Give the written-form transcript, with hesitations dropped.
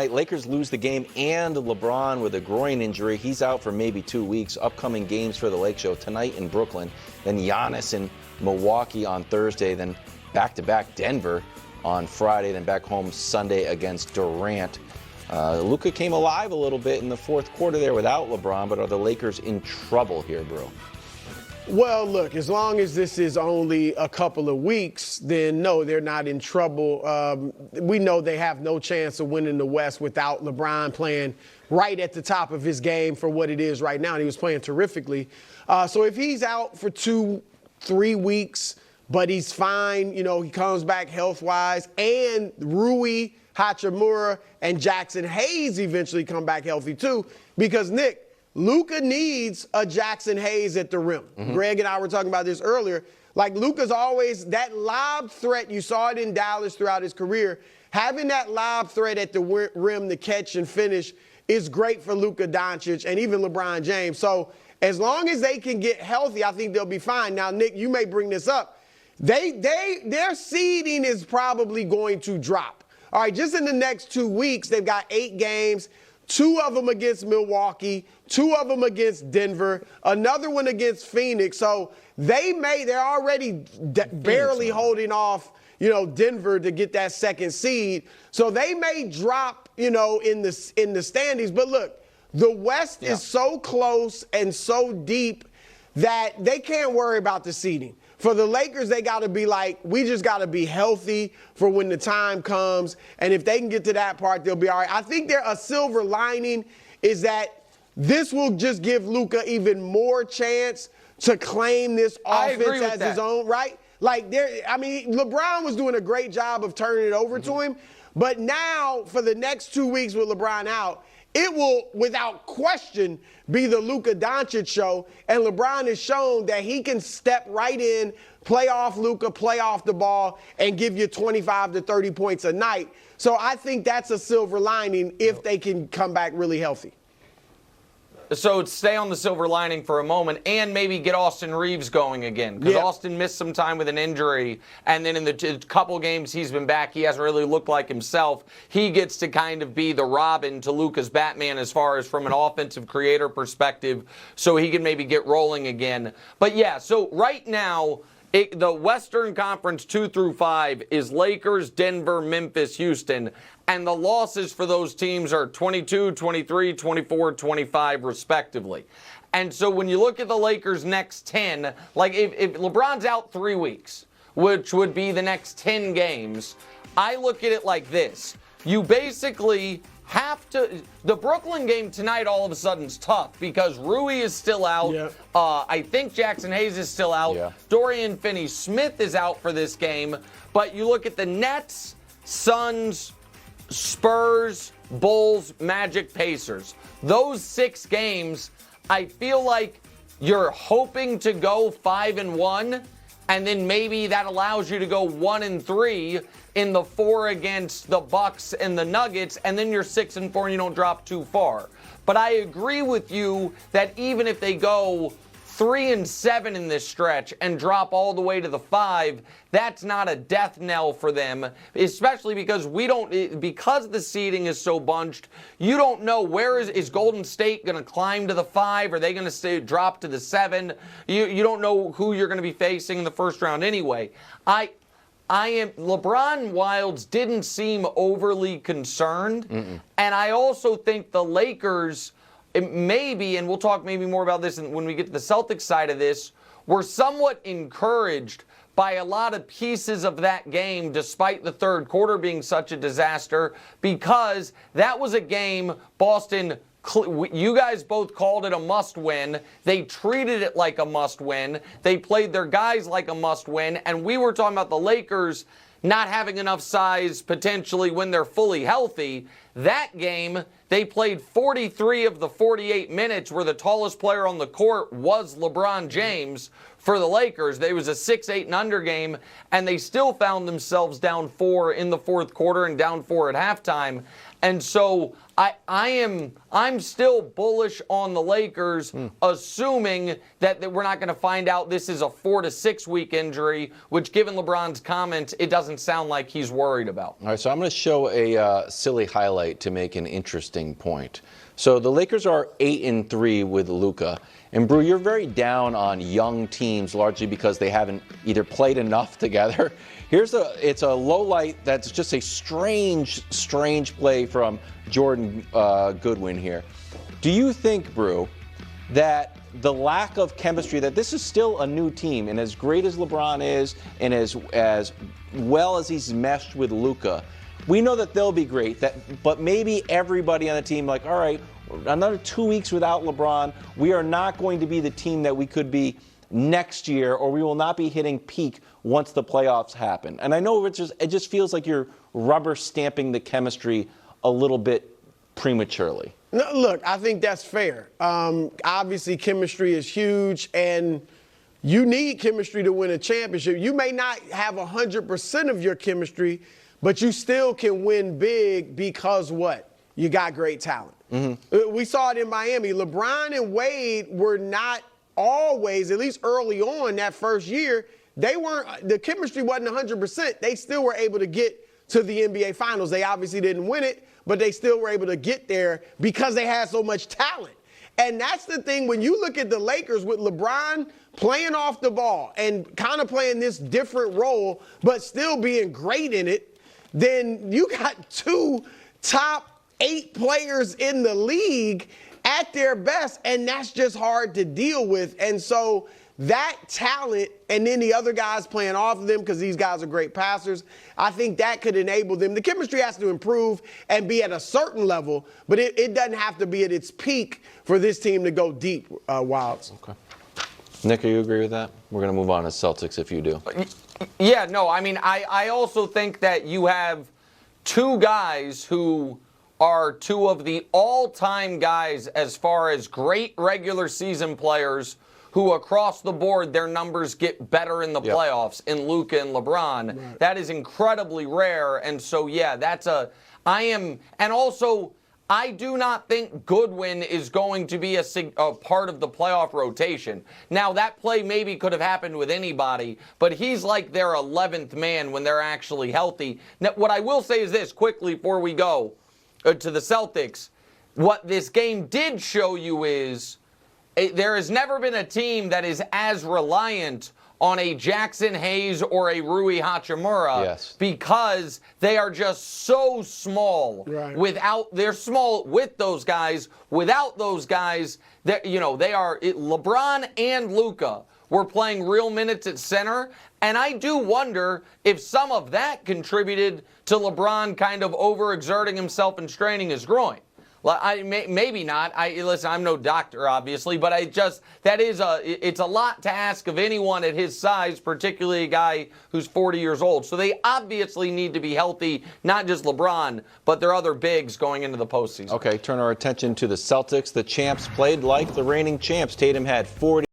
Lakers lose the game, and LeBron with a groin injury. He's out for maybe 2 weeks. Upcoming games for the Lake Show tonight in Brooklyn, then Giannis in Milwaukee on Thursday, then back-to-back Denver on Friday, then back home Sunday against Durant. Luka came alive a little bit in the fourth quarter there without LeBron, but are the Lakers in trouble here, bro? Well, look, as long as this is only a couple of weeks, then no, they're not in trouble. We know they have no chance of winning the West without LeBron playing right at the top of his game for what it is right now. And he was playing terrifically. So if he's out for 2-3 weeks, but he's fine, you know, he comes back health-wise, and Rui Hachimura and Jackson Hayes eventually come back healthy too, because, Nick, Luka needs a Jackson Hayes at the rim. Mm-hmm. Greg and I were talking about this earlier. Like, Luka's always that lob threat. You saw it in Dallas throughout his career. Having that lob threat at the rim to catch and finish is great for Luka Doncic and even LeBron James. So as long as they can get healthy, I think they'll be fine. Now, Nick, you may bring this up. Their seeding is probably going to drop. All right, just in the next 2 weeks, they've got 8 games. 2 of them against Milwaukee, 2 of them against Denver, another one against Phoenix. So they're already barely holding off, you know, Denver to get that second seed. So they may drop, you know, in the standings. But look, the West is so close and so deep that they can't worry about the seeding. For the Lakers, they got to be like, we just got to be healthy for when the time comes. And if they can get to that part, they'll be all right. I think a silver lining is that this will just give Luka even more chance to claim this offense as his own, right? Like, LeBron was doing a great job of turning it over to him. But now, for the next 2 weeks with LeBron out, it will, without question, be the Luka Doncic show. And LeBron has shown that he can step right in, play off Luka, play off the ball, and give you 25 to 30 points a night. So I think that's a silver lining if they can come back really healthy. So stay on the silver lining for a moment and maybe get Austin Reeves going again, because Austin missed some time with an injury, and then in the couple games he's been back, he hasn't really looked like himself. He gets to kind of be the Robin to Luka's Batman as far as from an offensive creator perspective, so he can maybe get rolling again. But yeah, so right now, the Western Conference 2 through 5 is Lakers, Denver, Memphis, Houston. And the losses for those teams are 22, 23, 24, 25, respectively. And so when you look at the Lakers' next 10, like if LeBron's out 3 weeks, which would be the next 10 games, I look at it like this. You basically have to, the Brooklyn game tonight all of a sudden is tough because Rui is still out. Yeah. I think Jackson Hayes is still out. Yeah. Dorian Finney-Smith is out for this game. But you look at the Nets, Suns, Spurs, Bulls, Magic, Pacers. Those 6 games, I feel like you're hoping to go 5-1, and then maybe that allows you to go 1-3 in the 4 against the Bucks and the Nuggets, and then you're 6-4 and you don't drop too far. But I agree with you that even if they go 3-7 in this stretch and drop all the way to the 5, that's not a death knell for them, especially because because the seeding is so bunched, you don't know where is Golden State going to climb to the 5? Are they going to drop to the 7? You don't know who you're going to be facing in the first round anyway. LeBron Wilds didn't seem overly concerned, and I also think the Lakers, maybe, and we'll talk maybe more about this when we get to the Celtics side of this, were somewhat encouraged by a lot of pieces of that game, despite the third quarter being such a disaster, because that was a game Boston, you guys both called it a must-win. They treated it like a must-win. They played their guys like a must-win, and we were talking about the Lakers not having enough size potentially when they're fully healthy. That game, they played 43 of the 48 minutes where the tallest player on the court was LeBron James for the Lakers. There was a 6-8 and under game, and they still found themselves down 4 in the fourth quarter and down 4 at halftime. And so I'm still bullish on the Lakers, assuming that we're not going to find out this is a 4 to 6 week injury, which, given LeBron's comments, it doesn't sound like he's worried about. All right, so I'm going to show a silly highlight to make an interesting point. So the Lakers are 8-3 with Luka. And Brew, you're very down on young teams largely because they haven't either played enough together. It's a low light that's just a strange play from Jordan Goodwin here. Do you think, Brew, that the lack of chemistry, that this is still a new team, and as great as LeBron is, and as well as he's meshed with Luka, we know that they'll be great, but maybe everybody on the team, like, all right, another 2 weeks without LeBron, we are not going to be the team that we could be next year, or we will not be hitting peak once the playoffs happen. And I know it just feels like you're rubber stamping the chemistry a little bit prematurely. No, look, I think that's fair. Obviously, chemistry is huge, and you need chemistry to win a championship. You may not have 100% of your chemistry, but you still can win big because what? You got great talent. Mm-hmm. We saw it in Miami. LeBron and Wade were not always, at least early on that first year, the chemistry wasn't 100%. They still were able to get to the NBA Finals. They obviously didn't win it, but they still were able to get there because they had so much talent. And that's the thing, when you look at the Lakers with LeBron playing off the ball and kind of playing this different role, but still being great in it, then you got 2 top 8 players in the league at their best, and that's just hard to deal with. And so that talent, and then the other guys playing off of them because these guys are great passers, I think that could enable them. The chemistry has to improve and be at a certain level, but it doesn't have to be at its peak for this team to go deep, Wilds. Okay. Nick, do you agree with that? We're going to move on to Celtics if you do. Yeah, no, I mean, I also think that you have 2 guys who are 2 of the all-time guys as far as great regular season players who across the board their numbers get better in the playoffs in Luka and LeBron. Right. That is incredibly rare. And so, yeah, I do not think Goodwin is going to be a part of the playoff rotation. Now, that play maybe could have happened with anybody, but he's like their 11th man when they're actually healthy. Now, what I will say is this, quickly before we go to the Celtics, what this game did show you is there has never been a team that is as reliant on a Jackson Hayes or a Rui Hachimura because they are just so small. Right. They're small with those guys. Without those guys, LeBron and Luka were playing real minutes at center, and I do wonder if some of that contributed to LeBron kind of overexerting himself and straining his groin. Maybe not. Listen, I'm no doctor, obviously, but it's a lot to ask of anyone at his size, particularly a guy who's 40 years old. So they obviously need to be healthy, not just LeBron, but their other bigs going into the postseason. Okay, turn our attention to the Celtics. The champs played like the reigning champs. Tatum had 40.